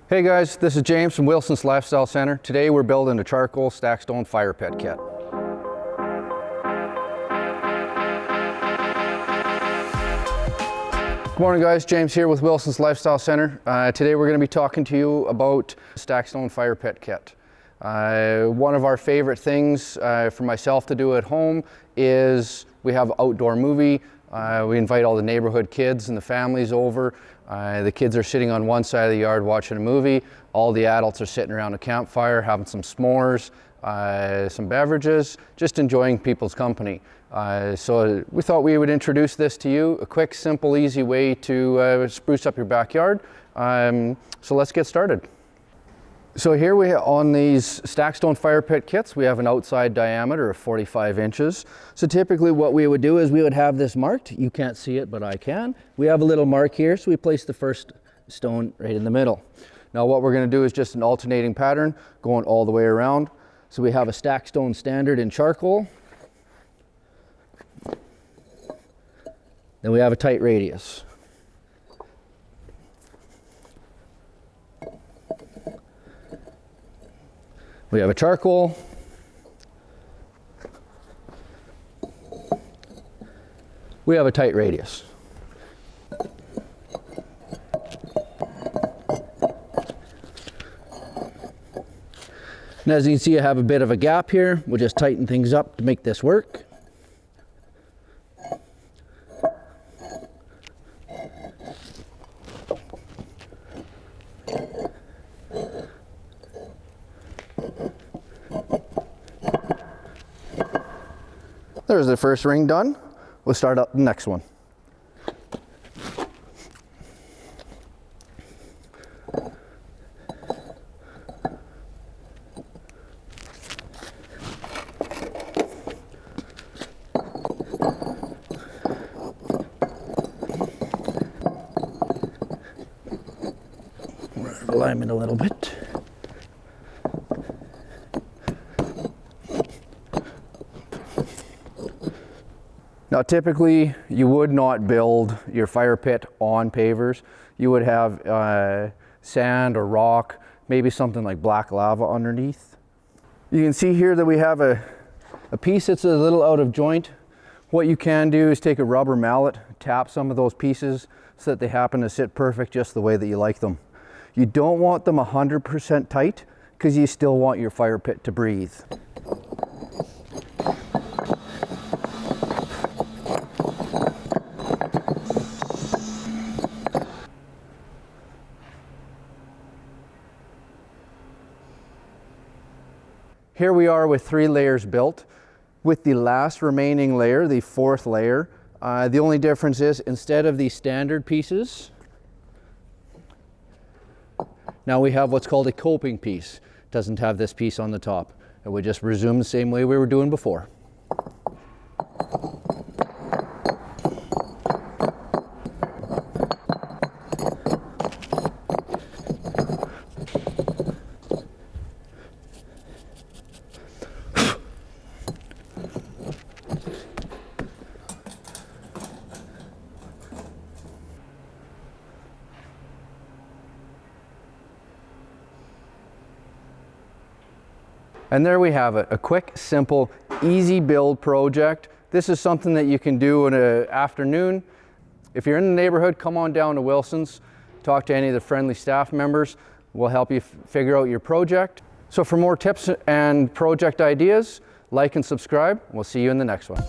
Hey guys, this is James from Wilson's Lifestyle Center. Today we're building a charcoal stack stone fire pit kit. Good morning guys, James here with Wilson's Lifestyle Center. Today we're going to be talking to you about stack stone fire pit kit. One of our favorite things for myself to do at home is we have outdoor movie. We invite all the neighborhood kids and the families over. The kids are sitting on one side of the yard watching a movie. All the adults are sitting around a campfire having some s'mores, some beverages, just enjoying people's company. So we thought we would introduce this to you, a quick, simple, easy way to spruce up your backyard. So let's get started. So here on these stack stone fire pit kits, we have an outside diameter of 45 inches. So typically what we would do is we would have this marked. You can't see it, but I can. We have a little mark here, so we place the first stone right in the middle. Now what we're going to do is just an alternating pattern going all the way around. So we have a stack stone standard in charcoal. Then we have a tight radius. We have a charcoal. We have a tight radius. And as you can see, I have a bit of a gap here. We'll just tighten things up to make this work. There's the first ring done. We'll start up the next one. Alignment a little bit. Now typically you would not build your fire pit on pavers. You would have sand or rock, maybe something like black lava underneath. You can see here that we have a piece that's a little out of joint. What you can do is take a rubber mallet, tap some of those pieces so that they happen to sit perfect just the way that you like them. You don't want them 100% tight because you still want your fire pit to breathe. Here we are with 3 layers built. With the last remaining layer, the 4th layer, the only difference is instead of these standard pieces, now we have what's called a coping piece. It doesn't have this piece on the top. And we just resume the same way we were doing before. And there we have it, a quick, simple, easy build project. This is something that you can do in an afternoon. If you're in the neighborhood, come on down to Wilson's, talk to any of the friendly staff members. We'll help you figure out your project. So for more tips and project ideas, like and subscribe. We'll see you in the next one.